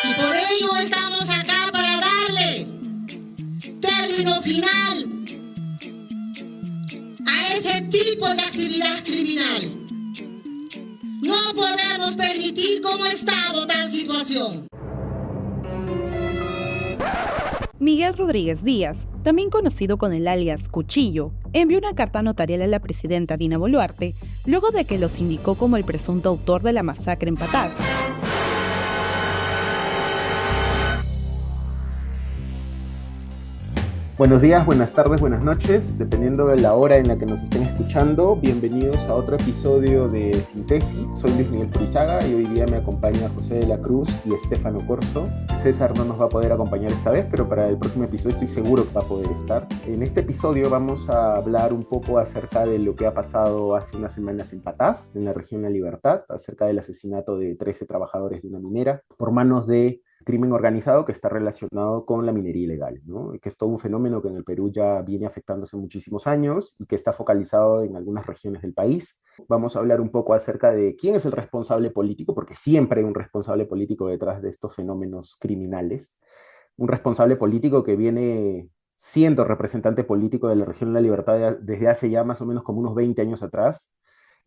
Y por ello estamos acá para darle término final a ese tipo de actividad criminal. No podemos permitir como Estado tal situación. Miguel Rodríguez Díaz, también conocido con el alias Cuchillo, envió una carta notarial a la presidenta Dina Boluarte luego de que los indicó como el presunto autor de la masacre en Patás. Buenos días, buenas tardes, buenas noches, dependiendo de la hora en la que nos estén escuchando. Bienvenidos a otro episodio de Síntesis. Soy Luis Miguel Turizaga y hoy día me acompaña José de la Cruz y Estefano Corso. César no nos va a poder acompañar esta vez, pero para el próximo episodio estoy seguro que va a poder estar. En este episodio vamos a hablar un poco acerca de lo que ha pasado hace unas semanas en Patás, en la región La Libertad, acerca del asesinato de 13 trabajadores de una minera por manos de crimen organizado que está relacionado con la minería ilegal, ¿no? Que es todo un fenómeno que en el Perú ya viene afectando hace muchísimos años y que está focalizado en algunas regiones del país. Vamos a hablar un poco acerca de quién es el responsable político, porque siempre hay un responsable político detrás de estos fenómenos criminales. Un responsable político que viene siendo representante político de la región de La Libertad desde hace ya más o menos como unos 20 años atrás,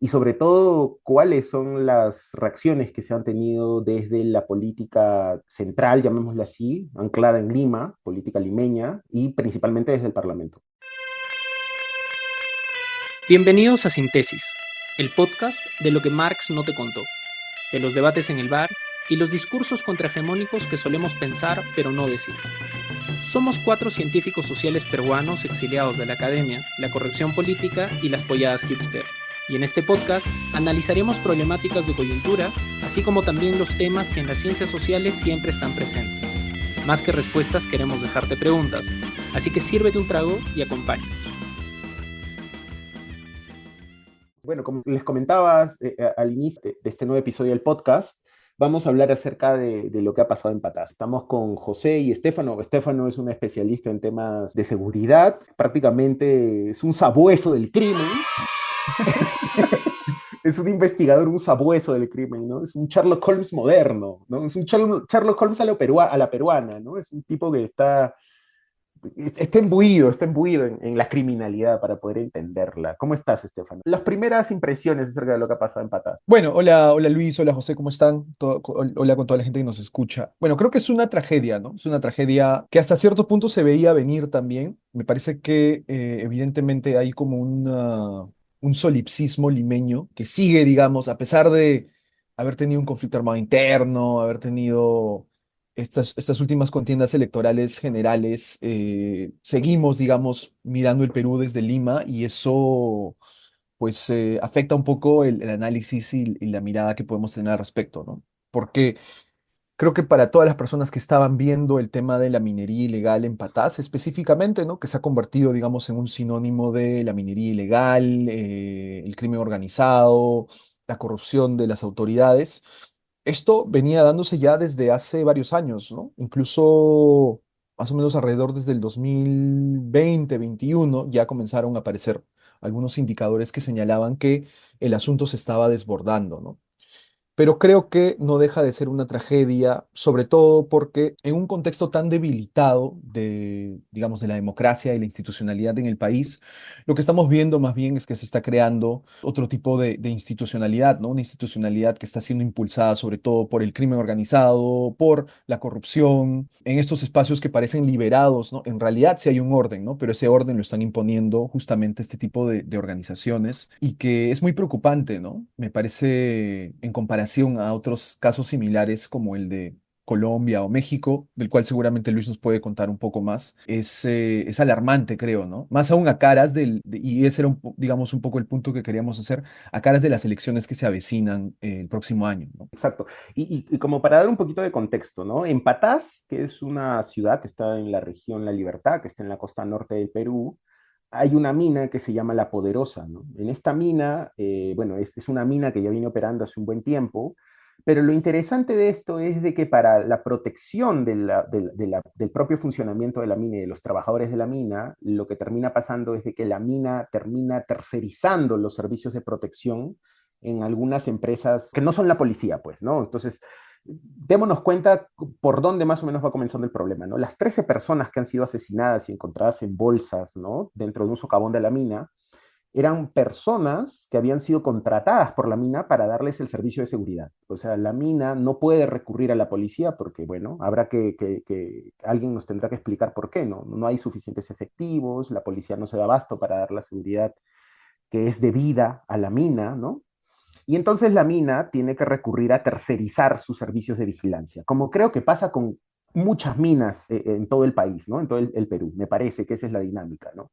y sobre todo, cuáles son las reacciones que se han tenido desde la política central, llamémosla así, anclada en Lima, política limeña, y principalmente desde el Parlamento. Bienvenidos a Síntesis, el podcast de lo que Marx no te contó, de los debates en el bar y los discursos contrahegemónicos que solemos pensar pero no decir. Somos 4 científicos sociales peruanos exiliados de la academia, la corrección política y las polladas hipster. Y en este podcast analizaremos problemáticas de coyuntura, así como también los temas que en las ciencias sociales siempre están presentes. Más que respuestas queremos dejarte preguntas, así que sírvete un trago y acompáñanos. Bueno, como les comentaba al inicio de este nuevo episodio del podcast, vamos a hablar acerca de lo que ha pasado en Patás. Estamos con José y Estefano. Estefano es un especialista en temas de seguridad, prácticamente es un sabueso del crimen. Es un investigador, un sabueso del crimen, ¿no? Es un Sherlock Holmes moderno, ¿no? Es un Sherlock Holmes a la peruana, ¿no? Es un tipo que está imbuido en la criminalidad para poder entenderla. ¿Cómo estás, Estefano? Las primeras impresiones acerca de lo que ha pasado en Patás. Bueno, hola Luis, hola José, ¿cómo están? Hola con toda la gente que nos escucha. Bueno, creo que es una tragedia, ¿no? Es una tragedia que hasta cierto punto se veía venir también. Me parece que evidentemente hay como un solipsismo limeño que sigue, digamos, a pesar de haber tenido un conflicto armado interno, haber tenido estas últimas contiendas electorales generales, seguimos, digamos, mirando el Perú desde Lima y eso pues afecta un poco el análisis y la mirada que podemos tener al respecto, ¿no? Porque creo que para todas las personas que estaban viendo el tema de la minería ilegal en Patás específicamente, ¿no? Que se ha convertido, digamos, en un sinónimo de la minería ilegal, el crimen organizado, la corrupción de las autoridades. Esto venía dándose ya desde hace varios años, ¿no? Incluso más o menos alrededor desde el 2020-21 ya comenzaron a aparecer algunos indicadores que señalaban que el asunto se estaba desbordando, ¿no? Pero creo que no deja de ser una tragedia, sobre todo porque en un contexto tan debilitado de, digamos, de la democracia y la institucionalidad en el país, lo que estamos viendo más bien es que se está creando otro tipo de institucionalidad, ¿no? Una institucionalidad que está siendo impulsada sobre todo por el crimen organizado, por la corrupción, en estos espacios que parecen liberados, ¿no? En realidad sí hay un orden, ¿no? Pero ese orden lo están imponiendo justamente este tipo de organizaciones y que es muy preocupante, ¿no? Me parece en comparación a otros casos similares como el de Colombia o México, del cual seguramente Luis nos puede contar un poco más, es alarmante, creo, ¿no? Más aún a caras y ese era, digamos, un poco el punto que queríamos hacer, a caras de las elecciones que se avecinan el próximo año, ¿no? Exacto. Y como para dar un poquito de contexto, ¿no? En Patás, que es una ciudad que está en la región La Libertad, que está en la costa norte del Perú, hay una mina que se llama La Poderosa, ¿no? En esta mina, bueno, es una mina que ya viene operando hace un buen tiempo, pero lo interesante de esto es de que para la protección del propio funcionamiento de la mina y de los trabajadores de la mina, lo que termina pasando es de que la mina termina tercerizando los servicios de protección en algunas empresas que no son la policía, pues, ¿no? Entonces, démonos cuenta por dónde más o menos va comenzando el problema, ¿no? Las 13 personas que han sido asesinadas y encontradas en bolsas, ¿no? Dentro de un socavón de la mina, eran personas que habían sido contratadas por la mina para darles el servicio de seguridad. O sea, la mina no puede recurrir a la policía porque, bueno, habrá que alguien nos tendrá que explicar por qué, ¿no? No hay suficientes efectivos, la policía no se da abasto para dar la seguridad que es debida a la mina, ¿no? Y entonces la mina tiene que recurrir a tercerizar sus servicios de vigilancia, como creo que pasa con muchas minas en todo el país, ¿no? En todo el Perú. Me parece que esa es la dinámica, ¿no?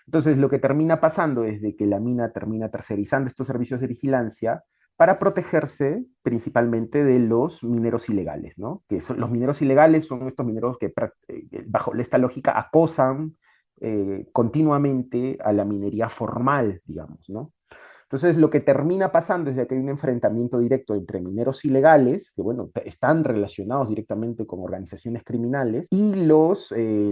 Entonces, lo que termina pasando es de que la mina termina tercerizando estos servicios de vigilancia para protegerse principalmente de los mineros ilegales, ¿no? Que son, los mineros ilegales son estos mineros que, bajo esta lógica, acosan continuamente a la minería formal, digamos, ¿no? Entonces, lo que termina pasando es de que hay un enfrentamiento directo entre mineros ilegales, que bueno, están relacionados directamente con organizaciones criminales, y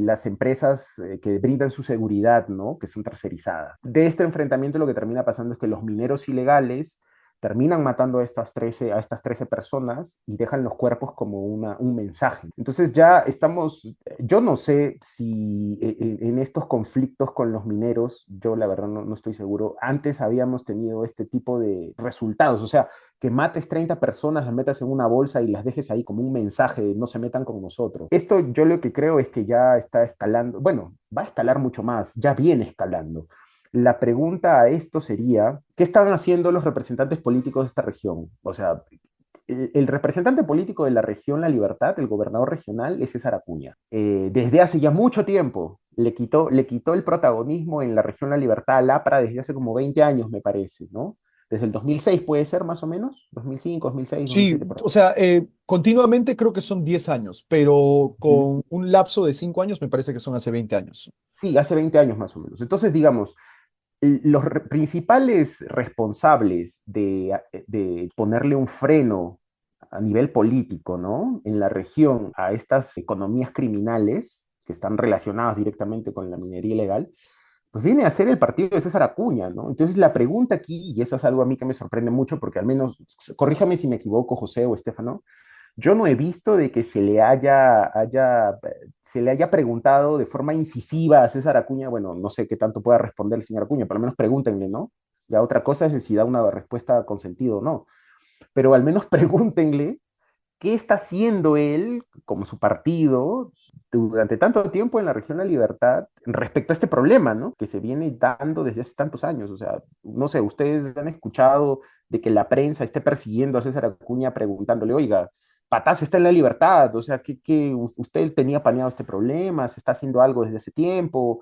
las empresas que brindan su seguridad, ¿no? Que son tercerizadas. De este enfrentamiento lo que termina pasando es que los mineros ilegales terminan matando a estas 13 personas y dejan los cuerpos como un mensaje. Entonces ya estamos, yo no sé si en estos conflictos con los mineros, yo la verdad no estoy seguro, antes habíamos tenido este tipo de resultados, o sea, que mates 30 personas, las metas en una bolsa y las dejes ahí como un mensaje de no se metan con nosotros. Esto yo lo que creo es que ya está escalando, bueno, va a escalar mucho más, ya viene escalando. La pregunta a esto sería, ¿qué están haciendo los representantes políticos de esta región? O sea, el representante político de la región La Libertad, el gobernador regional, es César Acuña. Desde hace ya mucho tiempo le quitó el protagonismo en la región La Libertad a Lapra desde hace como 20 años, me parece, ¿no? Desde el 2006 puede ser más o menos, 2005, 2006, Sí, 2007, por ahí. o sea, continuamente creo que son 10 años, pero Ujú. con un lapso de 5 años me parece que son hace 20 años. Sí, hace 20 años más o menos. Entonces, digamos, los principales responsables de ponerle un freno a nivel político, ¿no? En la región a estas economías criminales que están relacionadas directamente con la minería ilegal, pues viene a ser el partido de César Acuña, ¿no? Entonces la pregunta aquí, y eso es algo a mí que me sorprende mucho, porque al menos, corríjame si me equivoco, José o Estefano, yo no he visto de que se le haya preguntado de forma incisiva a César Acuña, bueno, no sé qué tanto pueda responder el señor Acuña, por lo menos pregúntenle, ¿no? Ya otra cosa es si da una respuesta con sentido o no, pero al menos pregúntenle qué está haciendo él, como su partido, durante tanto tiempo en la región de La Libertad respecto a este problema, ¿no? Que se viene dando desde hace tantos años. O sea, no sé, ustedes han escuchado de que la prensa esté persiguiendo a César Acuña preguntándole, oiga, Patás está en La Libertad, o sea, usted tenía planeado este problema, se está haciendo algo desde hace tiempo,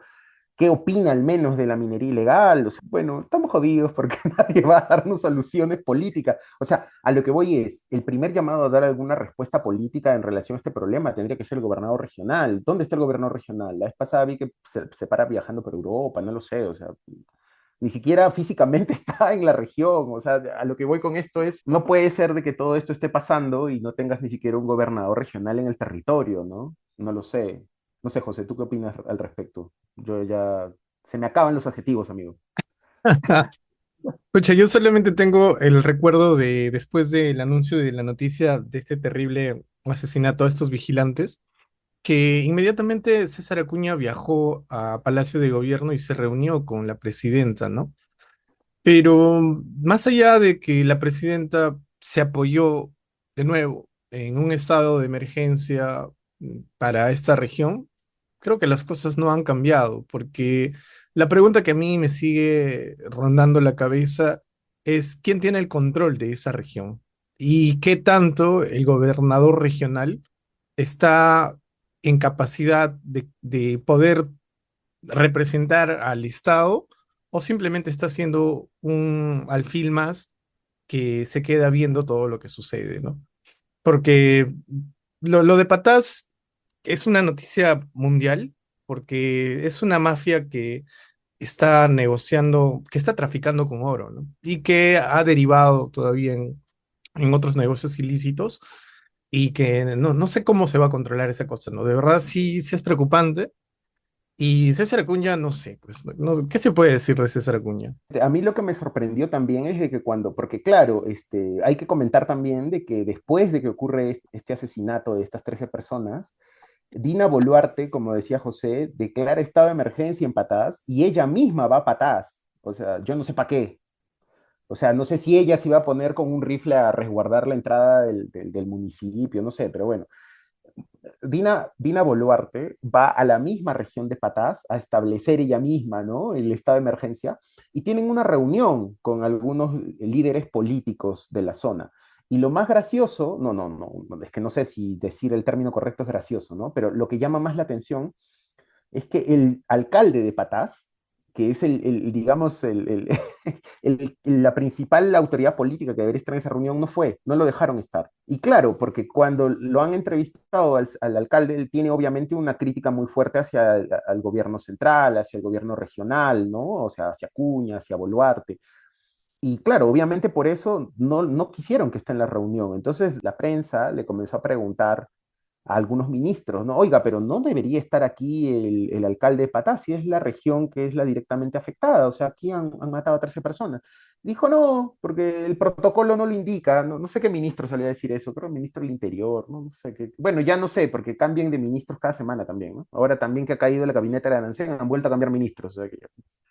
qué opina al menos de la minería ilegal. O sea, bueno, estamos jodidos porque nadie va a darnos soluciones políticas. O sea, a lo que voy es, el primer llamado a dar alguna respuesta política en relación a este problema tendría que ser el gobernador regional. ¿Dónde está el gobernador regional? La vez pasada vi que se para viajando por Europa, no lo sé, o sea, ni siquiera físicamente está en la región. O sea, a lo que voy con esto es, no puede ser de que todo esto esté pasando y no tengas ni siquiera un gobernador regional en el territorio, ¿no? No lo sé. No sé, José, ¿tú qué opinas al respecto? Yo ya... Se me acaban los adjetivos, amigo. Pucha, yo solamente tengo el recuerdo de después del anuncio de la noticia de este terrible asesinato a estos vigilantes, que inmediatamente César Acuña viajó a Palacio de Gobierno y se reunió con la presidenta, ¿no? Pero más allá de que la presidenta se apoyó de nuevo en un estado de emergencia para esta región, creo que las cosas no han cambiado, porque la pregunta que a mí me sigue rondando la cabeza es quién tiene el control de esa región y qué tanto el gobernador regional está en capacidad de poder representar al Estado o simplemente está haciendo un alfil más que se queda viendo todo lo que sucede, ¿no? Porque lo de Patás es una noticia mundial, porque es una mafia que está negociando, que está traficando con oro, ¿no? Y que ha derivado todavía en otros negocios ilícitos y que no sé cómo se va a controlar esa cosa, ¿no? De verdad sí es preocupante Y César Acuña, no sé, pues, ¿qué se puede decir de César Acuña? A mí lo que me sorprendió también es de que porque claro, hay que comentar también de que después de que ocurre este asesinato de estas 13 personas, Dina Boluarte, como decía José, declara estado de emergencia en Patás y ella misma va a Patás. O sea, yo no sé para qué. O sea, no sé si ella se iba a poner con un rifle a resguardar la entrada del municipio, no sé, pero bueno. Dina Boluarte va a la misma región de Patás a establecer ella misma, ¿no?, el estado de emergencia y tienen una reunión con algunos líderes políticos de la zona. Y lo más gracioso, no, es que no sé si decir el término correcto es gracioso, ¿no? Pero lo que llama más la atención es que el alcalde de Patás, que es digamos, la principal autoridad política que debería estar en esa reunión, no lo dejaron estar. Y claro, porque cuando lo han entrevistado al alcalde, él tiene obviamente una crítica muy fuerte hacia al gobierno central, hacia el gobierno regional, ¿no? O sea, hacia Acuña, hacia Boluarte. Y claro, obviamente por eso no quisieron que esté en la reunión. Entonces la prensa le comenzó a preguntar a algunos ministros, ¿no? Oiga, pero no debería estar aquí el alcalde de Patás, si es la región que es la directamente afectada, o sea, aquí han matado a 13 personas. Dijo, no, porque el protocolo no lo indica, no sé qué ministro salió a decir eso, creo el ministro del Interior, no sé qué, bueno, ya no sé, porque cambian de ministros cada semana también, ¿no? Ahora también que ha caído la gabinete de la Nación, han vuelto a cambiar ministros, o sea, que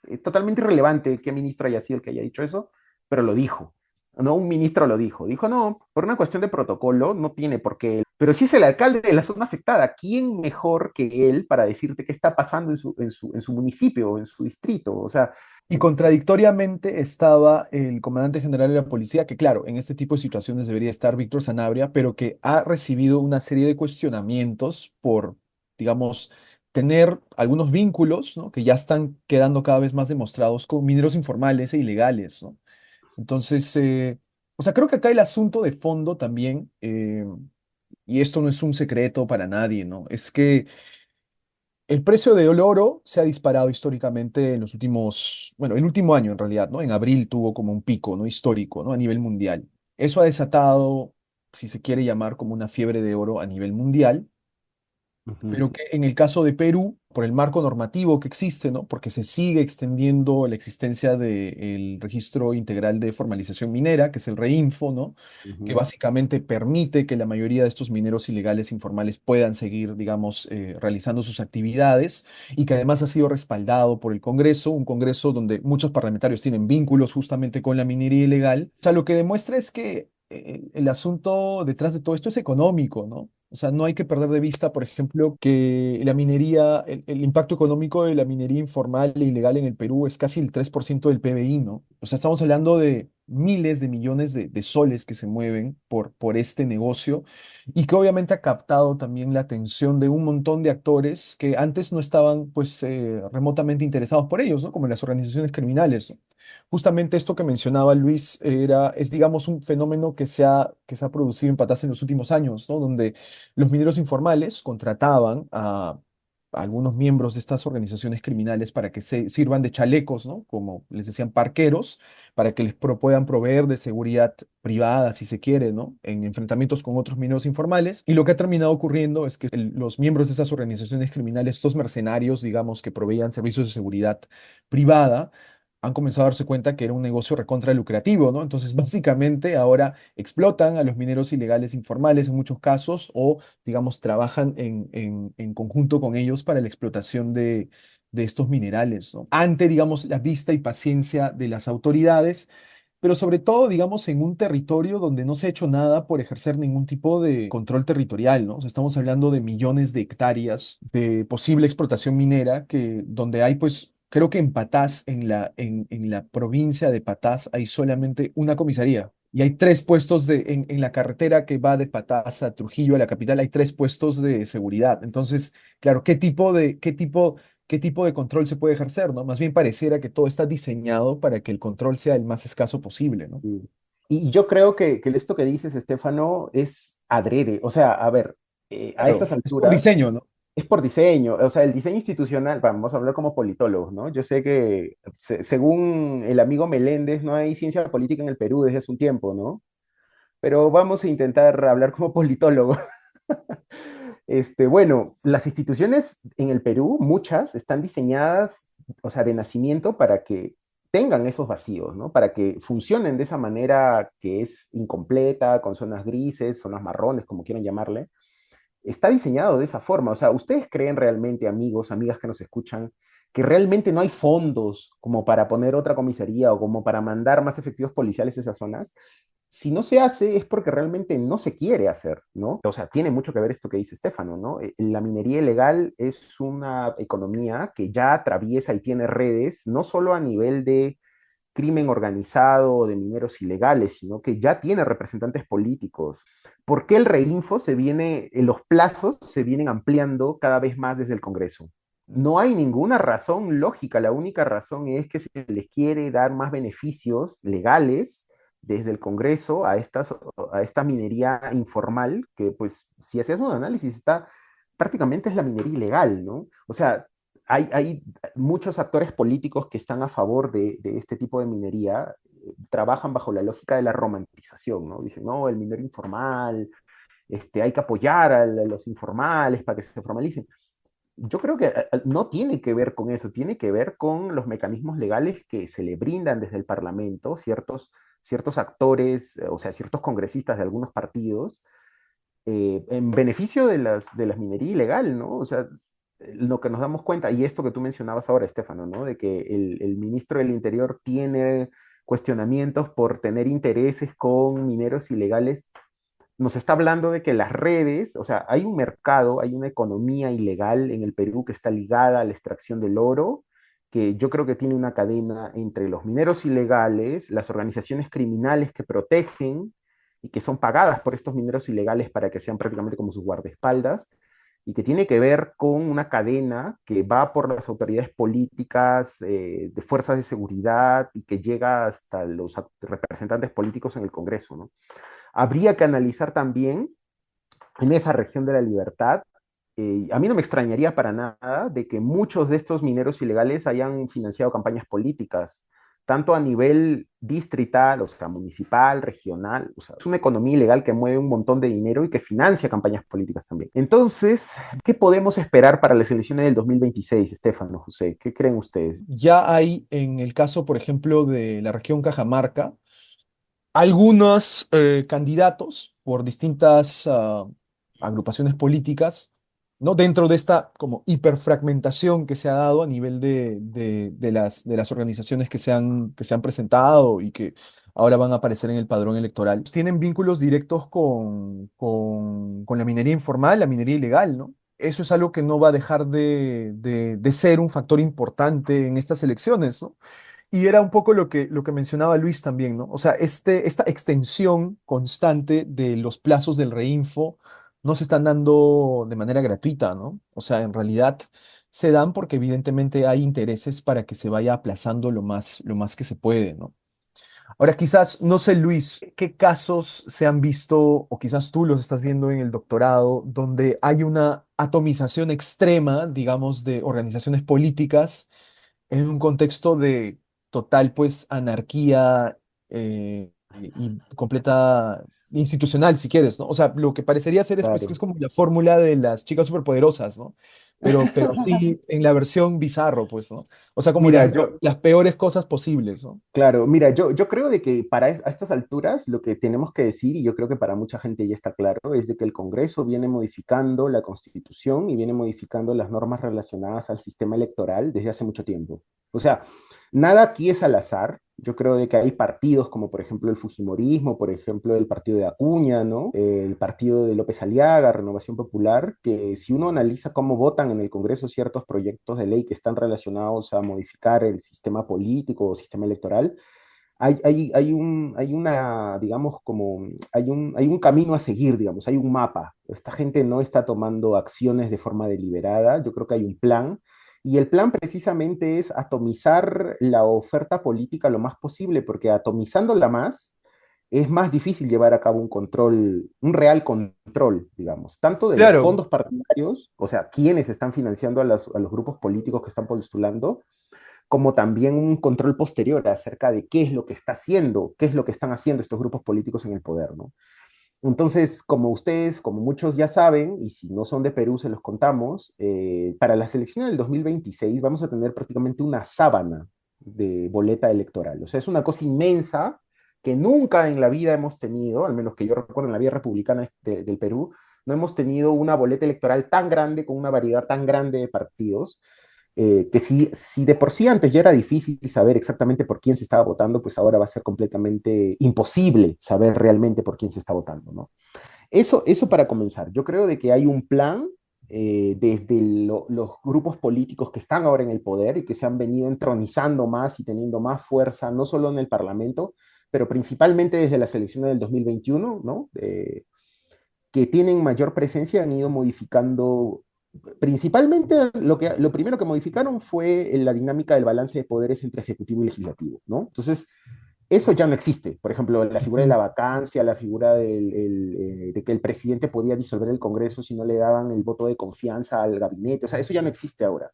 es totalmente irrelevante qué ministro haya sido el que haya dicho eso, pero lo dijo. No, un ministro lo dijo. Dijo, no, por una cuestión de protocolo, no tiene por qué. Pero si es el alcalde de la zona afectada, ¿quién mejor que él para decirte qué está pasando en su municipio o en su distrito? O sea, Y contradictoriamente estaba el comandante general de la policía, que claro, en este tipo de situaciones debería estar Víctor Sanabria, pero que ha recibido una serie de cuestionamientos por, digamos, tener algunos vínculos, ¿no?, que ya están quedando cada vez más demostrados con mineros informales e ilegales, ¿no? Entonces, o sea, creo que acá el asunto de fondo también, y esto no es un secreto para nadie, ¿no? Es que el precio del oro se ha disparado históricamente en los últimos, bueno, el último año en realidad, ¿no? En abril tuvo como un pico, ¿no?, histórico, ¿no?, a nivel mundial. Eso ha desatado, si se quiere llamar, como una fiebre de oro a nivel mundial, ujú, pero que en el caso de Perú, por el marco normativo que existe, ¿no?, porque se sigue extendiendo la existencia del Registro Integral de Formalización Minera, que es el REINFO, ¿no?, que ujú, básicamente permite que la mayoría de estos mineros ilegales informales puedan seguir, digamos, realizando sus actividades, y que además ha sido respaldado por el Congreso, un Congreso donde muchos parlamentarios tienen vínculos justamente con la minería ilegal. O sea, lo que demuestra es que el asunto detrás de todo esto es económico, ¿no? O sea, no hay que perder de vista, por ejemplo, que la minería, el impacto económico de la minería informal e ilegal en el Perú es casi el 3% del PBI, ¿no? O sea, estamos hablando de miles de millones de soles que se mueven por este negocio, y que obviamente ha captado también la atención de un montón de actores que antes no estaban, pues, remotamente interesados por ellos, ¿no? Como las organizaciones criminales, ¿no? Justamente esto que mencionaba Luis es, digamos, un fenómeno que se ha producido en Patas en los últimos años, ¿no? Donde los mineros informales contrataban a algunos miembros de estas organizaciones criminales para que se sirvan de chalecos, ¿no? Como les decían, parqueros, para que les puedan proveer de seguridad privada, si se quiere, ¿no?, en enfrentamientos con otros mineros informales. Y lo que ha terminado ocurriendo es que los miembros de esas organizaciones criminales, estos mercenarios, digamos, que proveían servicios de seguridad privada, han comenzado a darse cuenta que era un negocio recontra lucrativo, ¿no? Entonces, básicamente ahora explotan a los mineros ilegales informales en muchos casos, o, digamos, trabajan en conjunto con ellos para la explotación de estos minerales, ¿no? Ante, digamos, la vista y paciencia de las autoridades, pero sobre todo, digamos, en un territorio donde no se ha hecho nada por ejercer ningún tipo de control territorial, ¿no? O sea, estamos hablando de millones de hectáreas de posible explotación minera, donde hay, pues, creo que en Patás, en la provincia de Patás, hay solamente una comisaría. Y hay tres puestos en la carretera que va de Patás a Trujillo, a la capital, hay tres puestos de seguridad. Entonces, claro, ¿qué tipo de control se puede ejercer, no? Más bien pareciera que todo está diseñado para que el control sea el más escaso posible, ¿no? sí. Y yo creo que esto que dices, Estefano, es adrede. O sea, a ver, a Claro, estas es por alturas diseño, ¿no? es por diseño, o sea, el diseño institucional, vamos a hablar como politólogos, ¿no? Yo sé que según el amigo Meléndez no hay ciencia política en el Perú desde hace un tiempo, ¿no? Pero vamos a intentar hablar como politólogos. Bueno, las instituciones en el Perú, muchas, están diseñadas, o sea, de nacimiento para que tengan esos vacíos, ¿no? Para que funcionen de esa manera que es incompleta, con zonas grises, zonas marrones, como quieran llamarle. Está diseñado de esa forma. O sea, ¿ustedes creen realmente, amigos, amigas que nos escuchan, que realmente no hay fondos como para poner otra comisaría o como para mandar más efectivos policiales a esas zonas? Si no se hace es porque realmente no se quiere hacer, ¿no? O sea, tiene mucho que ver esto que dice Estefano, ¿no? La minería ilegal es una economía que ya atraviesa y tiene redes, no solo a nivel de crimen organizado, de mineros ilegales, sino que ya tiene representantes políticos. ¿Por qué el reinfo los plazos se vienen ampliando cada vez más desde el Congreso? No hay ninguna razón lógica, la única razón es que se les quiere dar más beneficios legales desde el Congreso a esta minería informal, que pues si haces un análisis está prácticamente es la minería ilegal, ¿no? O sea, hay muchos actores políticos que están a favor de este tipo de minería, trabajan bajo la lógica de la romantización, ¿no? Dicen, no, el minero informal, hay que apoyar los informales para que se formalicen. Yo creo que no tiene que ver con eso, tiene que ver con los mecanismos legales que se le brindan desde el Parlamento, ciertos actores, o sea, ciertos congresistas de algunos partidos, en beneficio de las minería ilegal, ¿no? O sea, lo que nos damos cuenta, y esto que tú mencionabas ahora, Estefano, ¿no? De que el ministro del Interior tiene cuestionamientos por tener intereses con mineros ilegales, nos está hablando de que las redes, o sea, hay un mercado, hay una economía ilegal en el Perú que está ligada a la extracción del oro, que yo creo que tiene una cadena entre los mineros ilegales, las organizaciones criminales que protegen y que son pagadas por estos mineros ilegales para que sean prácticamente como sus guardaespaldas, y que tiene que ver con una cadena que va por las autoridades políticas, de fuerzas de seguridad y que llega hasta los representantes políticos en el Congreso, ¿no? Habría que analizar también en esa región de la libertad. A mí no me extrañaría para nada de que muchos de estos mineros ilegales hayan financiado campañas políticas, tanto a nivel distrital, o sea, municipal, regional. O sea, es una economía ilegal que mueve un montón de dinero y que financia campañas políticas también. Entonces, ¿qué podemos esperar para las elecciones del 2026, Estefano, José? ¿Qué creen ustedes? Ya hay en el caso, por ejemplo, de la región Cajamarca, algunos candidatos por distintas agrupaciones políticas, ¿no? Dentro de esta como hiperfragmentación que se ha dado a nivel de las organizaciones que se han presentado y que ahora van a aparecer en el padrón electoral, tienen vínculos directos con la minería informal, la minería ilegal, ¿no? Eso es algo que no va a dejar de ser un factor importante en estas elecciones, ¿no? Y era un poco lo que mencionaba Luis también, ¿no? O sea, esta extensión constante de los plazos del reinfo no se están dando de manera gratuita, ¿no? O sea, en realidad se dan porque evidentemente hay intereses para que se vaya aplazando lo más que se puede, ¿no? Ahora, quizás, no sé, Luis, ¿qué casos se han visto, o quizás tú los estás viendo en el doctorado, donde hay una atomización extrema, digamos, de organizaciones políticas en un contexto de total, pues, anarquía y completa institucional, si quieres, ¿no? O sea, lo que parecería ser es, pues, que es Claro. como la fórmula de las chicas superpoderosas, ¿no? Pero sí en la versión bizarro, pues, ¿no? O sea, como Mira, las peores cosas posibles, ¿no? claro, mira, yo creo de que a estas alturas lo que tenemos que decir, y yo creo que para mucha gente ya está claro, es de que el Congreso viene modificando la Constitución y viene modificando las normas relacionadas al sistema electoral desde hace mucho tiempo. O sea, nada aquí es al azar. Yo creo de que hay partidos como por ejemplo el Fujimorismo, por ejemplo el partido de Acuña, ¿no? El partido de López Aliaga, Renovación Popular, que si uno analiza cómo votan en el Congreso ciertos proyectos de ley que están relacionados a modificar el sistema político o sistema electoral, digamos, hay un camino a seguir, digamos, hay un mapa. Esta gente no está tomando acciones de forma deliberada, yo creo que hay un plan, y el plan precisamente es atomizar la oferta política lo más posible, porque atomizándola más, es más difícil llevar a cabo un control, un real control, digamos, tanto de los Claro, fondos partidarios, o sea, quienes están financiando a los grupos políticos que están postulando, como también un control posterior acerca de qué es lo que está haciendo, qué es lo que están haciendo estos grupos políticos en el poder, ¿no? Entonces, como ustedes, como muchos ya saben, y si no son de Perú, se los contamos, para las elecciones del 2026 vamos a tener prácticamente una sábana de boleta electoral. O sea, es una cosa inmensa que nunca en la vida hemos tenido, al menos que yo recuerdo en la vida republicana del Perú, no hemos tenido una boleta electoral tan grande, con una variedad tan grande de partidos, que si de por sí antes ya era difícil saber exactamente por quién se estaba votando, pues ahora va a ser completamente imposible saber realmente por quién se está votando, ¿no? Eso para comenzar. Yo creo de que hay un plan desde los grupos políticos que están ahora en el poder y que se han venido entronizando más y teniendo más fuerza, no solo en el Parlamento, pero principalmente desde las elecciones del 2021, ¿no? Que tienen mayor presencia, han ido modificando. Principalmente lo primero que modificaron fue la dinámica del balance de poderes entre ejecutivo y legislativo, ¿no? Entonces, eso ya no existe. Por ejemplo, la figura de la vacancia, la figura de que el presidente podía disolver el Congreso si no le daban el voto de confianza al gabinete, o sea, eso ya no existe ahora.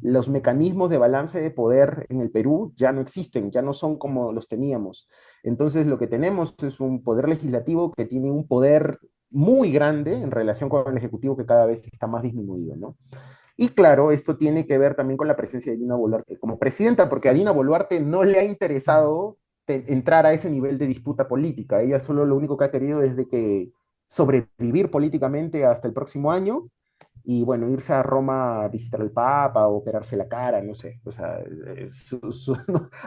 Los mecanismos de balance de poder en el Perú ya no existen, ya no son como los teníamos. Entonces, lo que tenemos es un poder legislativo que tiene un poder muy grande en relación con el ejecutivo que cada vez está más disminuido, ¿no? Y claro, esto tiene que ver también con la presencia de Dina Boluarte como presidenta, porque a Dina Boluarte no le ha interesado entrar a ese nivel de disputa política. Ella solo lo único que ha querido es de que sobrevivir políticamente hasta el próximo año y bueno, irse a Roma a visitar al Papa o operarse la cara, no sé. O sea,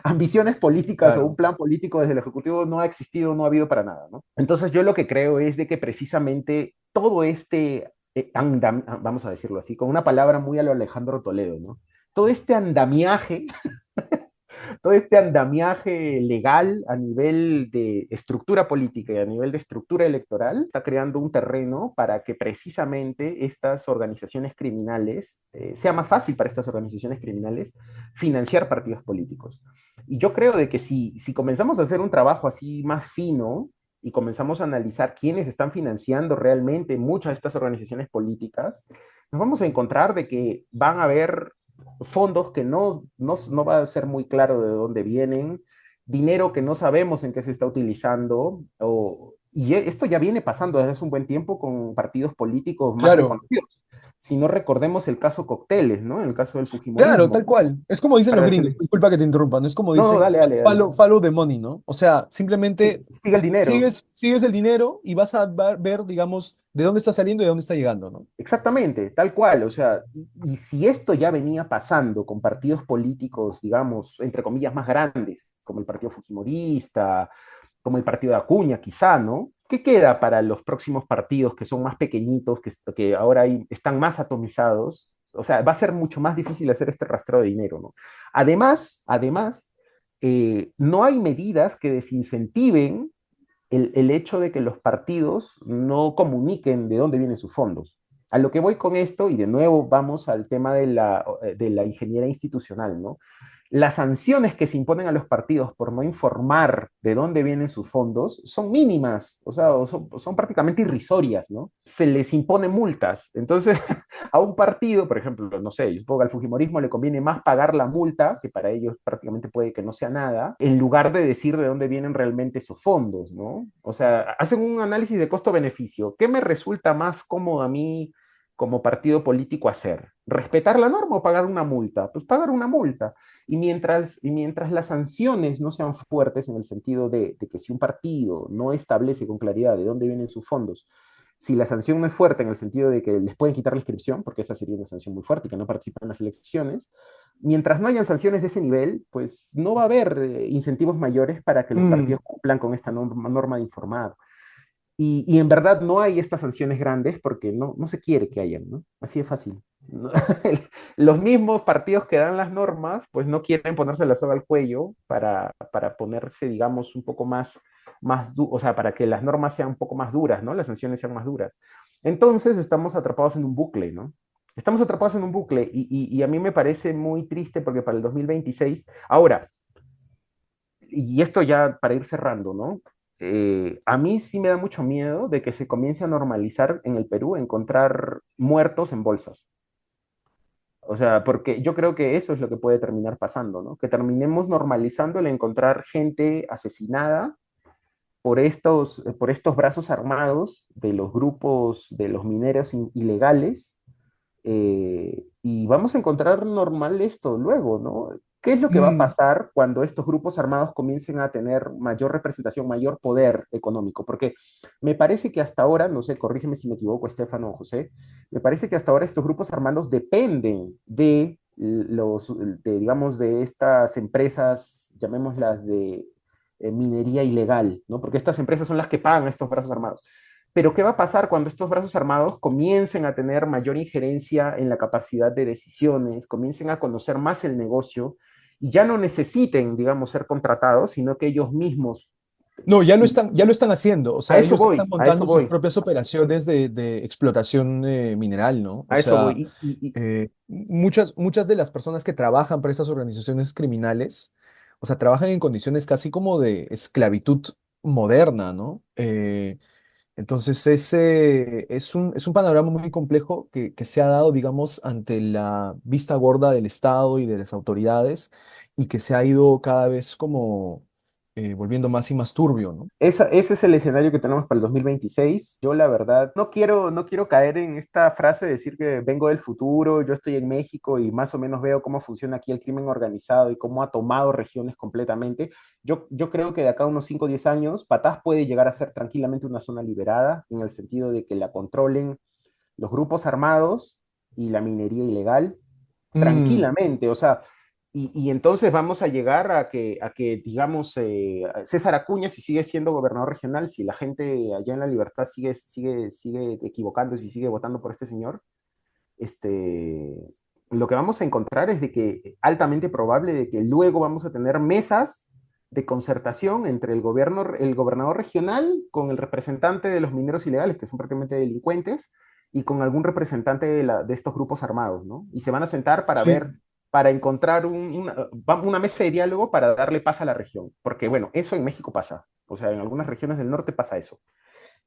ambiciones políticas o un Claro. plan político desde el Ejecutivo no ha existido, no ha habido para nada, ¿no? Entonces yo lo que creo es de que precisamente todo este vamos a decirlo así, con una palabra muy a lo Alejandro Toledo, ¿no? Todo este andamiaje, todo este andamiaje legal a nivel de estructura política y a nivel de estructura electoral está creando un terreno para que precisamente estas organizaciones criminales, sea más fácil para estas organizaciones criminales financiar partidos políticos. Y yo creo de que si comenzamos a hacer un trabajo así más fino, y comenzamos a analizar quiénes están financiando realmente muchas de estas organizaciones políticas, nos vamos a encontrar de que van a haber fondos que no va a ser muy claro de dónde vienen, dinero que no sabemos en qué se está utilizando, y esto ya viene pasando desde hace un buen tiempo con partidos políticos más Claro, reconocidos. Si no recordemos el caso Cocteles, ¿no? El caso del claro, Fujimorismo. tal cual. Es como dicen los Para gringos, disculpa que te interrumpa, no es como no, dicen dale, dale, dale. follow the money, ¿no? O sea, Sí, simplemente sigue el dinero. sigues el dinero y vas a ver, digamos, de dónde está saliendo y de dónde está llegando, ¿no? Exactamente, tal cual. O sea, y si esto ya venía pasando con partidos políticos, digamos, entre comillas, más grandes, como el Partido Fujimorista, como el Partido de Acuña, quizá, ¿no? ¿Qué queda para los próximos partidos que son más pequeñitos, que ahora están más atomizados? O sea, va a ser mucho más difícil hacer este rastreo de dinero, ¿no? Además, no hay medidas que desincentiven el hecho de que los partidos no comuniquen de dónde vienen sus fondos. A lo que voy con esto, y de nuevo vamos al tema de la ingeniería institucional, ¿no? Las sanciones que se imponen a los partidos por no informar de dónde vienen sus fondos son mínimas, o sea, son prácticamente irrisorias, ¿no? Se les imponen multas. Entonces, a un partido, por ejemplo, no sé, yo supongo que al Fujimorismo le conviene más pagar la multa, que para ellos prácticamente puede que no sea nada, en lugar de decir de dónde vienen realmente esos fondos, ¿no? O sea, hacen un análisis de costo-beneficio. ¿Qué me resulta más cómodo a mí como partido político hacer? ¿Respetar la norma o pagar una multa? Pues pagar una multa. Y mientras las sanciones no sean fuertes en el sentido de que si un partido no establece con claridad de dónde vienen sus fondos, si la sanción no es fuerte en el sentido de que les pueden quitar la inscripción, porque esa sería una sanción muy fuerte, que no participan en las elecciones, mientras no hayan sanciones de ese nivel, pues no va a haber incentivos mayores para que los Mm, partidos cumplan con esta norma de informar. Y en verdad no hay estas sanciones grandes porque no se quiere que hayan, ¿no? Así de fácil. No, los mismos partidos que dan las normas, pues no quieren ponerse la soga al cuello para ponerse, digamos, un poco o sea, para que las normas sean un poco más duras, ¿no? Las sanciones sean más duras. Entonces estamos atrapados en un bucle, ¿no? Estamos atrapados en un bucle y a mí me parece muy triste porque para el 2026, ahora, y esto ya para ir cerrando, ¿no? A mí sí me da mucho miedo de que se comience a normalizar en el Perú encontrar muertos en bolsas. O sea, porque yo creo que eso es lo que puede terminar pasando, ¿no? Que terminemos normalizando el encontrar gente asesinada por estos brazos armados de los grupos de los mineros ilegales, y vamos a encontrar normal esto luego, ¿no? ¿Qué es lo que va a Mm, pasar cuando estos grupos armados comiencen a tener mayor representación, mayor poder económico? Porque me parece que hasta ahora, no sé, corrígeme si me equivoco, Estefano o José, me parece que hasta ahora estos grupos armados dependen de digamos, de estas empresas, llamémoslas de minería ilegal, ¿no? Porque estas empresas son las que pagan a estos brazos armados. Pero ¿qué va a pasar cuando estos brazos armados comiencen a tener mayor injerencia en la capacidad de decisiones, comiencen a conocer más el negocio y ya no necesiten, digamos, ser contratados, sino que ellos mismos, no, y ya lo están haciendo. O sea, ellos están a eso montando sus voy, propias operaciones de explotación mineral, ¿no? O a eso sea, voy. muchas de las personas que trabajan para estas organizaciones criminales, o sea, trabajan en condiciones casi como de esclavitud moderna, ¿no? Entonces, es un panorama muy complejo que se ha dado, digamos, ante la vista gorda del Estado y de las autoridades y que se ha ido cada vez como volviendo más y más turbio, ¿no? Ese es el escenario que tenemos para el 2026. Yo, la verdad, no quiero caer en esta frase de decir que vengo del futuro, yo estoy en México y más o menos veo cómo funciona aquí el crimen organizado y cómo ha tomado regiones completamente. Yo creo que de acá a unos 5 o 10 años, Patás puede llegar a ser tranquilamente una zona liberada, en el sentido de que la controlen los grupos armados y la minería ilegal Mm, tranquilamente. O sea, y entonces vamos a llegar a que digamos, César Acuña, si sigue siendo gobernador regional, si la gente allá en La Libertad sigue equivocándose y sigue votando por este señor, este, lo que vamos a encontrar es de que altamente probable de que luego vamos a tener mesas de concertación entre el gobernador regional con el representante de los mineros ilegales, que son prácticamente delincuentes, y con algún representante de estos grupos armados, ¿no? Y se van a sentar para sí. ver, para encontrar una mesa de diálogo para darle paz a la región. Porque, bueno, eso en México pasa. O sea, en algunas regiones del norte pasa eso.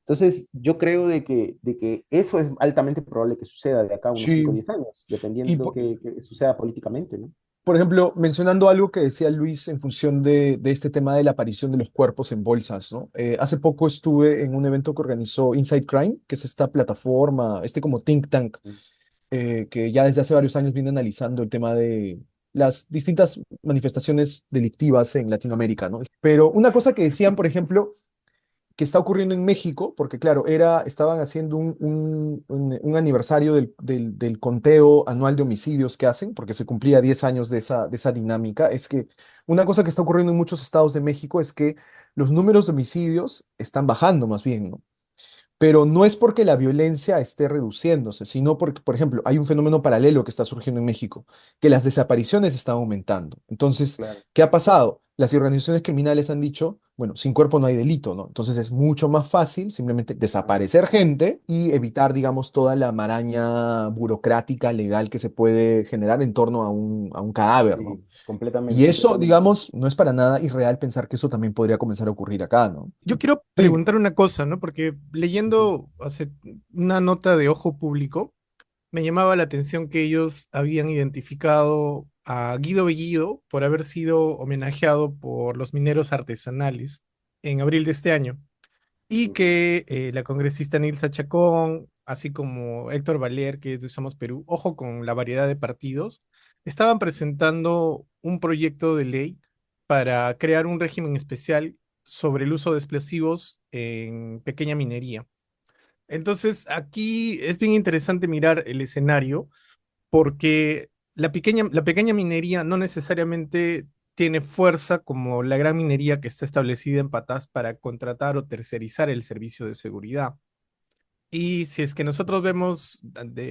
Entonces, yo creo de que eso es altamente probable que suceda de acá a unos 5 o Sí. 10 años, Y, dependiendo que suceda políticamente, ¿no? por ejemplo, mencionando algo que decía Luis en función de este tema de la aparición de los cuerpos en bolsas, ¿no? Hace poco estuve en un evento que organizó Inside Crime, que es esta plataforma, este como think tank, que ya desde hace varios años viene analizando el tema de las distintas manifestaciones delictivas en Latinoamérica, ¿no? Pero una cosa que decían, por ejemplo, que está ocurriendo en México, porque claro, estaban haciendo un aniversario del conteo anual de homicidios que hacen, porque se cumplía 10 años de esa dinámica, es que una cosa que está ocurriendo en muchos estados de México es que los números de homicidios están bajando más bien, ¿no? Pero no es porque la violencia esté reduciéndose, sino porque, por ejemplo, hay un fenómeno paralelo que está surgiendo en México, que las desapariciones están aumentando. Entonces, Claro. ¿qué ha pasado? Las organizaciones criminales han dicho, bueno, sin cuerpo no hay delito, ¿no? Entonces es mucho más fácil simplemente desaparecer gente y evitar, digamos, toda la maraña burocrática, legal que se puede generar en torno a un cadáver, ¿no? Sí, Y completamente, eso, totalmente. digamos, no es para nada irreal pensar que eso también podría comenzar a ocurrir acá, ¿no? Yo quiero Sí. preguntar una cosa, ¿no? Porque Ujú. leyendo hace una nota de Ojo Público, me llamaba la atención que ellos habían identificado a Guido Bellido por haber sido homenajeado por los mineros artesanales en abril de este año y Ujú. que la congresista Nilsa Chacón, así como Héctor Valer, que es de Somos Perú, ojo con la variedad de partidos, estaban presentando un proyecto de ley para crear un régimen especial sobre el uso de explosivos en pequeña minería. Entonces, aquí es bien interesante mirar el escenario porque la pequeña minería no necesariamente tiene fuerza como la gran minería que está establecida en Patas para contratar o tercerizar el servicio de seguridad. Y si es que nosotros vemos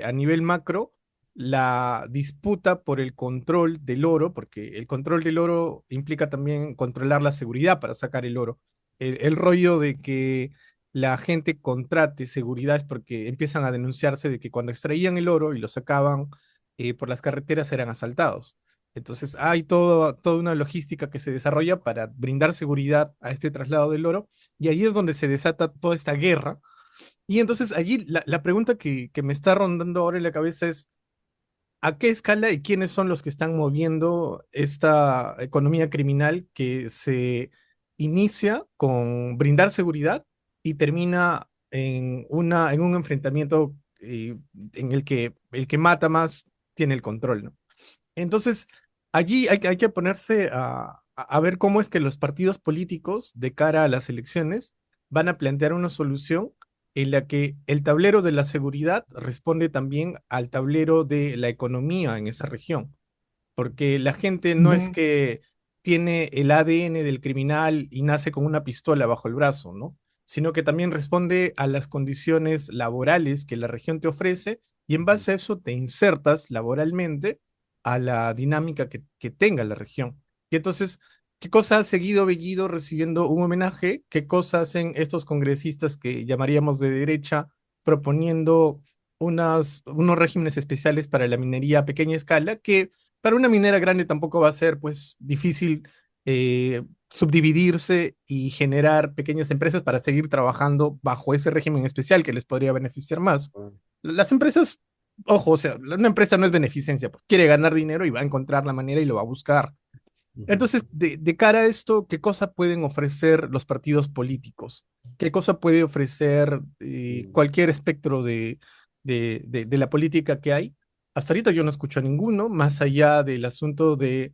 a nivel macro, la disputa por el control del oro, porque el control del oro implica también controlar la seguridad para sacar el oro. El rollo de que la gente contrate seguridad es porque empiezan a denunciarse de que cuando extraían el oro y lo sacaban por las carreteras eran asaltados. Entonces hay toda una logística que se desarrolla para brindar seguridad a este traslado del oro y ahí es donde se desata toda esta guerra y entonces allí la pregunta que me está rondando ahora en la cabeza es, ¿a qué escala y quiénes son los que están moviendo esta economía criminal que se inicia con brindar seguridad y termina en un enfrentamiento en el que mata más tiene el control, ¿no? Entonces, allí hay que ponerse a ver cómo es que los partidos políticos, de cara a las elecciones, van a plantear una solución en la que el tablero de la seguridad responde también al tablero de la economía en esa región, porque la gente no es Ujú. que tiene el ADN del criminal y nace con una pistola bajo el brazo, ¿no? Sino que también responde a las condiciones laborales que la región te ofrece y en base a eso te insertas laboralmente a la dinámica que tenga la región. Y entonces, ¿qué cosa ha seguido Bellido recibiendo un homenaje? ¿Qué cosas hacen estos congresistas que llamaríamos de derecha proponiendo unos regímenes especiales para la minería a pequeña escala que para una minera grande tampoco va a ser pues difícil subdividirse y generar pequeñas empresas para seguir trabajando bajo ese régimen especial que les podría beneficiar más? Las empresas, ojo, o sea, una empresa no es beneficencia, pues, quiere ganar dinero y va a encontrar la manera y lo va a buscar. Ujú. Entonces, de cara a esto, ¿qué cosa pueden ofrecer los partidos políticos? ¿Qué cosa puede ofrecer Mm. cualquier espectro de la política que hay? Hasta ahorita yo no escucho a ninguno, más allá del asunto de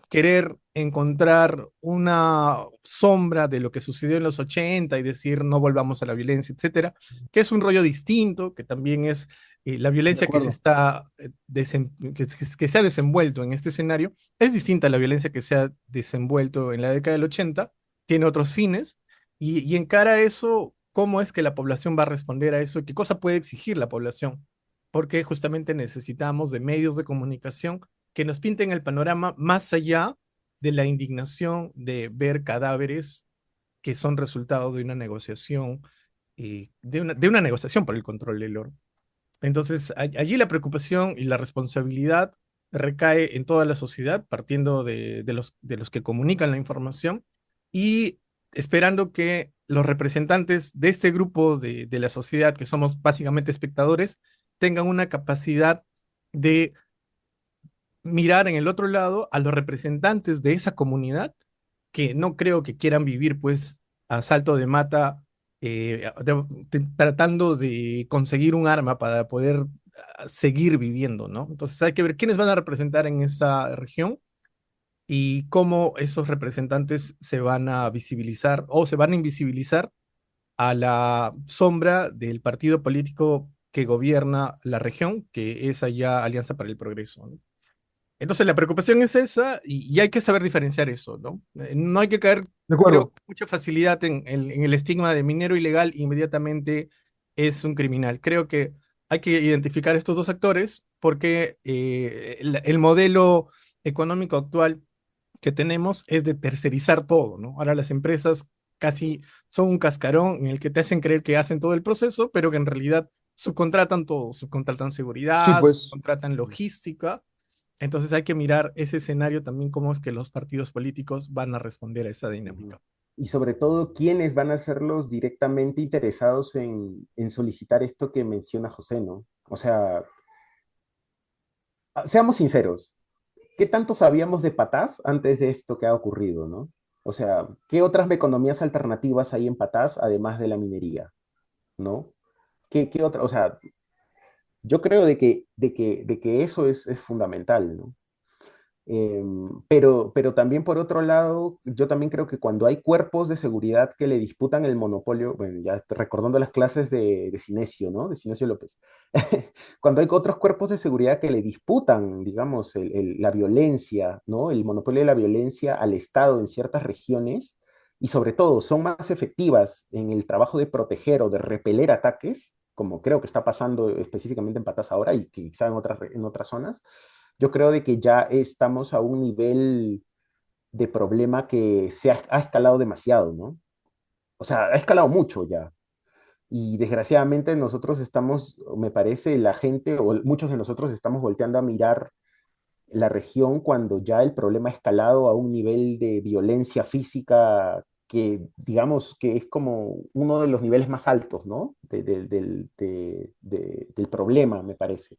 querer encontrar una sombra de lo que sucedió en los 80 y decir no volvamos a la violencia, etcétera, que es un rollo distinto, que también es la De violencia que acuerdo. que se ha desenvuelto en este escenario es distinta a la violencia que se ha desenvuelto en la década del 80, tiene otros fines, y encara a eso, ¿cómo es que la población va a responder a eso? ¿Y qué cosa puede exigir la población? Porque justamente necesitamos de medios de comunicación que nos pinten el panorama más allá de la indignación de ver cadáveres que son resultado de una negociación, de una negociación por el control del oro. Entonces, allí la preocupación y la responsabilidad recae en toda la sociedad, partiendo de los que comunican la información y esperando que los representantes de este grupo de la sociedad, que somos básicamente espectadores, tengan una capacidad de mirar en el otro lado a los representantes de esa comunidad que no creo que quieran vivir pues a salto de mata tratando de conseguir un arma para poder seguir viviendo, ¿no? Entonces hay que ver quiénes van a representar en esa región y cómo esos representantes se van a visibilizar o se van a invisibilizar a la sombra del partido político que gobierna la región, que es allá Alianza para el Progreso, ¿no? Entonces la preocupación es esa y hay que saber diferenciar eso, ¿no? No hay que caer, De creo, acuerdo. con mucha facilidad en el estigma de minero ilegal inmediatamente es un criminal. Creo que hay que identificar estos dos actores porque el modelo económico actual que tenemos es de tercerizar todo, ¿no? Ahora las empresas casi son un cascarón en el que te hacen creer que hacen todo el proceso, pero que en realidad subcontratan todo, subcontratan Sí, seguridad, pues. subcontratan logística. Entonces hay que mirar ese escenario también, cómo es que los partidos políticos van a responder a esa Ujú. dinámica. Y sobre todo, ¿quiénes van a ser los directamente interesados en solicitar esto que menciona José, ¿no? O sea, seamos sinceros, ¿qué tanto sabíamos de Patás antes de esto que ha ocurrido, ¿no? O sea, ¿qué otras economías alternativas hay en Patás además de la minería, ¿no? ¿Qué otra? O sea, yo creo de que eso es fundamental, ¿no? Pero también por otro lado, yo también creo que cuando hay cuerpos de seguridad que le disputan el monopolio, bueno, ya recordando las clases de Cinesio, ¿no? De Cinesio López, cuando hay otros cuerpos de seguridad que le disputan, digamos, la violencia, ¿no? El monopolio de la violencia al Estado en ciertas regiones, y sobre todo son más efectivas en el trabajo de proteger o de repeler ataques, como creo que está pasando específicamente en Patas ahora y quizá en otras zonas, yo creo de que ya estamos a un nivel de problema que ha escalado demasiado, ¿no? O sea, ha escalado mucho ya. Y desgraciadamente nosotros estamos, me parece, la gente o muchos de nosotros estamos volteando a mirar la región cuando ya el problema ha escalado a un nivel de violencia física que digamos que es como uno de los niveles más altos, ¿no? Del problema, me parece.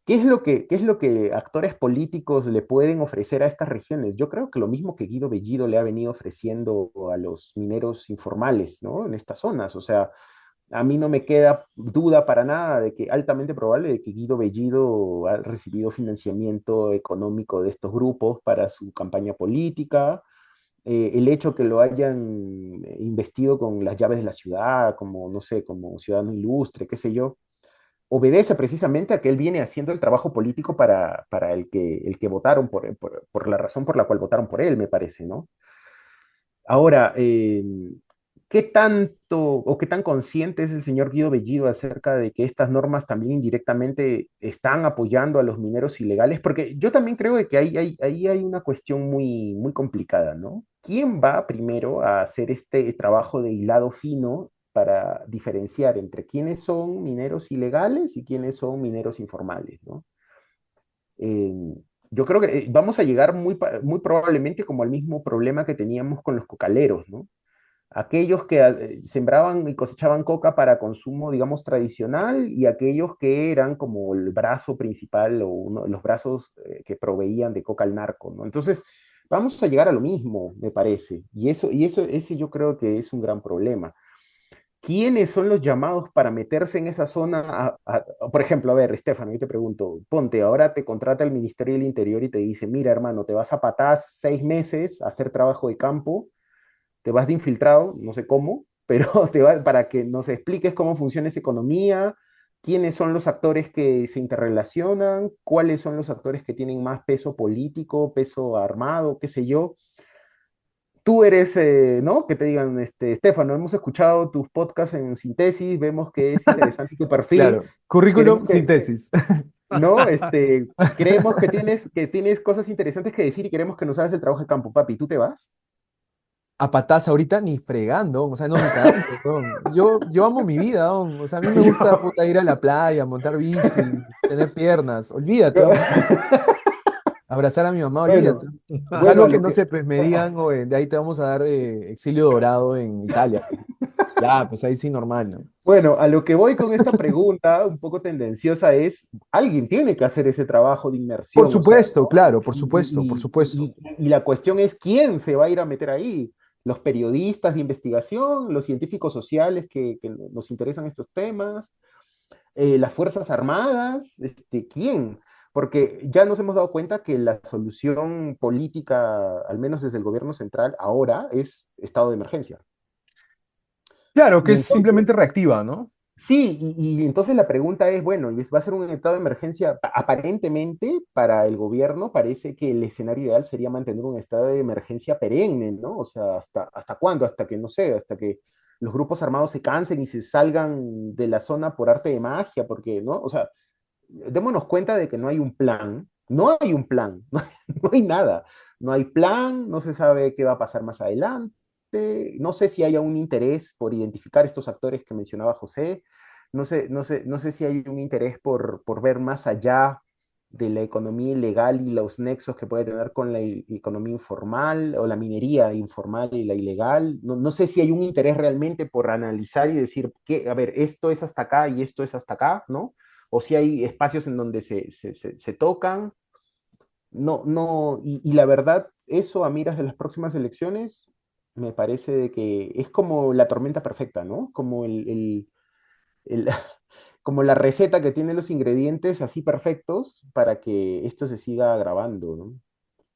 qué es lo que actores políticos le pueden ofrecer a estas regiones? Yo creo que lo mismo que Guido Bellido le ha venido ofreciendo a los mineros informales, ¿no? En estas zonas. O sea, a mí no me queda duda para nada de que altamente probable de que Guido Bellido ha recibido financiamiento económico de estos grupos para su campaña política. El hecho que lo hayan investido con las llaves de la ciudad, como, no sé, como ciudadano ilustre, qué sé yo, obedece precisamente a que él viene haciendo el trabajo político para el que votaron por la razón por la cual votaron por él, me parece, ¿no? Ahora, ¿qué tanto o qué tan consciente es el señor Guido Bellido acerca de que estas normas también indirectamente están apoyando a los mineros ilegales? Porque yo también creo de que ahí hay una cuestión muy complicada, ¿no? ¿Quién va primero a hacer este trabajo de hilado fino para diferenciar entre quiénes son mineros ilegales y quiénes son mineros informales, ¿no? Eh, yo creo que vamos a llegar muy probablemente como al mismo problema que teníamos con los cocaleros, ¿no? Aquellos que sembraban y cosechaban coca para consumo, digamos, tradicional, y aquellos que eran como el brazo principal o uno de los brazos que proveían de coca al narco, ¿no? Entonces, vamos a llegar a lo mismo, me parece, ese yo creo que es un gran problema. ¿Quiénes son los llamados para meterse en esa zona? Por ejemplo, a ver, Estefano, yo te pregunto, ponte, ahora te contrata el Ministerio del Interior y te dice, mira, hermano, te vas a Patás 6 meses a hacer trabajo de campo, te vas de infiltrado, no sé cómo, pero te vas para que nos expliques cómo funciona esa economía, quiénes son los actores que se interrelacionan, cuáles son los actores que tienen más peso político, peso armado, qué sé yo. Tú eres, ¿no? Que te digan, Estefano, hemos escuchado tus podcasts en Síntesis, vemos que es interesante tu perfil, Claro, currículum, queremos que, síntesis. ¿no? Creemos que tienes cosas interesantes que decir y queremos que nos hagas el trabajo de campo, papi, ¿tú te vas? A patas ahorita ni fregando, o sea, no, ni cagando, weón. Yo amo mi vida, weón. O sea, a mí me gusta Yo- puta, ir a la playa, montar bici, tener piernas, olvídate, yo- weón. Abrazar a mi mamá, bueno, olvídate. bueno, a Salvo que, lo no que... sé, pues me digan, "Oye, de ahí te vamos a dar exilio dorado en Italia". Ya, pues ahí sí normal, ¿no? Bueno, a lo que voy con esta pregunta, un poco tendenciosa, es, alguien tiene que hacer ese trabajo de Por inmersión, o sea, supuesto, ¿no? claro, por supuesto, por supuesto. Y la cuestión es, ¿quién se va a ir a meter ahí? Los periodistas de investigación, los científicos sociales que nos interesan estos temas, las Fuerzas Armadas, ¿quién? Porque ya nos hemos dado cuenta que la solución política, al menos desde el gobierno central, ahora es estado de emergencia. Claro, que Y es entonces, simplemente reactiva, ¿no? sí, y entonces la pregunta es, bueno, ¿va a ser un estado de emergencia? Aparentemente, para el gobierno parece que el escenario ideal sería mantener un estado de emergencia perenne, ¿no? O sea, ¿hasta cuándo? Hasta que, no sé, hasta que los grupos armados se cansen y se salgan de la zona por arte de magia, porque, ¿no? O sea, démonos cuenta de que no hay un plan, no hay un plan, no hay nada, no hay plan, no se sabe qué va a pasar más adelante, no sé si haya un interés por identificar estos actores que mencionaba José, no sé si hay un interés por ver más allá de la economía ilegal y los nexos que puede tener con la economía informal o la minería informal y la ilegal. No sé si hay un interés realmente por analizar y decir, que, a ver, esto es hasta acá y esto es hasta acá, ¿no? O si hay espacios en donde se tocan. Y la verdad, eso a miras de las próximas elecciones, me parece de que es como la tormenta perfecta, ¿no? Como el- como la receta que tiene los ingredientes así perfectos para que esto se siga agravando, ¿no?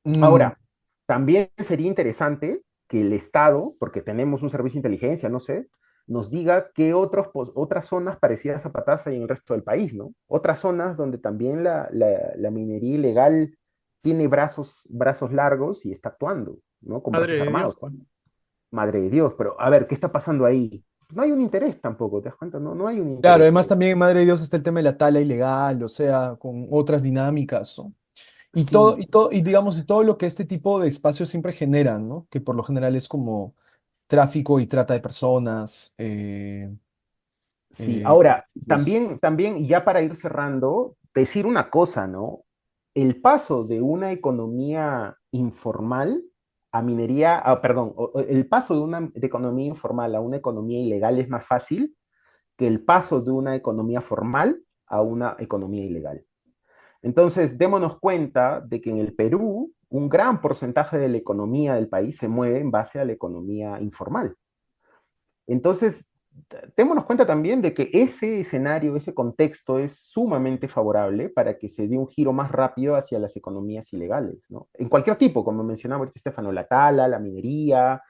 Mm, Ahora, también sería interesante que el Estado, porque tenemos un servicio de inteligencia, no sé, nos diga qué otras zonas parecidas a Patas hay en el resto del país, ¿no? Otras zonas donde también la minería ilegal tiene brazos largos y está actuando, ¿no? Con Madre brazos de Dios, armados. Juan. Madre de Dios, pero a ver, ¿qué está pasando ahí? No hay un interés tampoco, ¿te das cuenta? No hay un claro, interés. además también, madre de Dios, está el tema de la tala ilegal, o sea, con otras dinámicas, ¿no? Sí, Y digamos, y todo lo que este tipo de espacios siempre generan, ¿no? Que por lo general es como tráfico y trata de personas. sí. Eh, Ahora, pues, también, y ya para ir cerrando, decir una cosa, ¿no? El paso de una economía informal a minería, perdón, el paso de economía informal a una economía ilegal es más fácil que el paso de una economía formal a una economía ilegal. Entonces, démonos cuenta de que en el Perú un gran porcentaje de la economía del país se mueve en base a la economía informal. Entonces, démonos cuenta también de que ese escenario, ese contexto es sumamente favorable para que se dé un giro más rápido hacia las economías ilegales, ¿no? En cualquier tipo, como mencionaba ahorita Estefano, la tala, la minería,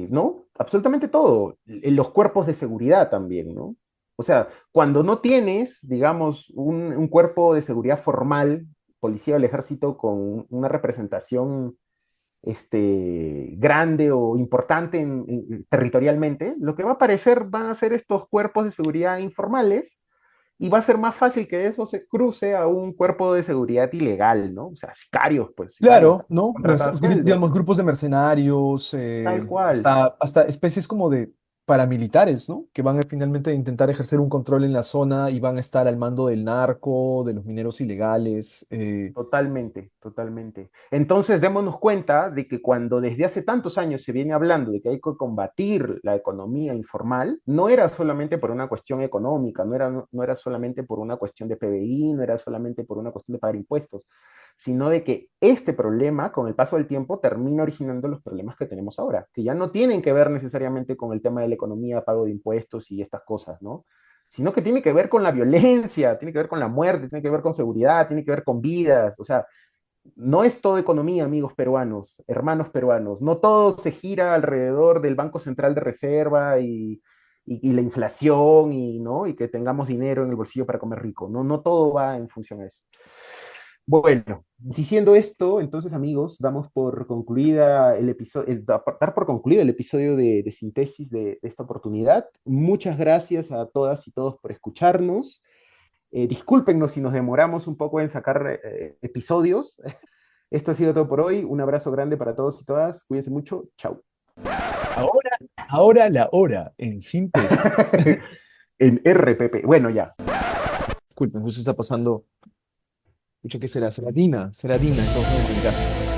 ¿no? Absolutamente todo. En los cuerpos de seguridad también, ¿no? O sea, cuando no tienes, digamos, un cuerpo de seguridad formal, policía o el ejército, con una representación grande o importante territorialmente, lo que va a aparecer van a ser estos cuerpos de seguridad informales y va a ser más fácil que eso se cruce a un cuerpo de seguridad ilegal, ¿no? O sea, sicarios, pues, sicarios, Claro, ¿no? contratados a sueldo, Digamos, grupos de mercenarios, tal cual. hasta especies como de paramilitares, ¿no? Que van a finalmente intentar ejercer un control en la zona y van a estar al mando del narco, de los mineros ilegales. Totalmente, totalmente. Entonces, démonos cuenta de que cuando desde hace tantos años se viene hablando de que hay que combatir la economía informal, no era solamente por una cuestión económica, no era solamente por una cuestión de PBI, no era solamente por una cuestión de pagar impuestos, sino de que este problema, con el paso del tiempo, termina originando los problemas que tenemos ahora, que ya no tienen que ver necesariamente con el tema de la economía, pago de impuestos y estas cosas, ¿no? Sino que tiene que ver con la violencia, tiene que ver con la muerte, tiene que ver con seguridad, tiene que ver con vidas, o sea, no es todo economía, amigos peruanos, hermanos peruanos, no todo se gira alrededor del Banco Central de Reserva y la inflación y, ¿no? Y que tengamos dinero en el bolsillo para comer rico, no, no todo va en función a eso. Bueno, diciendo esto, entonces amigos, damos por concluida el episodio, dar por concluido el episodio de síntesis de esta oportunidad. Muchas gracias a todas y todos por escucharnos. Discúlpenos si nos demoramos un poco en sacar episodios. Esto ha sido todo por hoy. Un abrazo grande para todos y todas. Cuídense mucho. Chao. Ahora la hora, en síntesis. En RPP. Bueno, ya. Disculpen, justo está pasando. Escucha, ¿qué será? Será Dina, estamos en casa.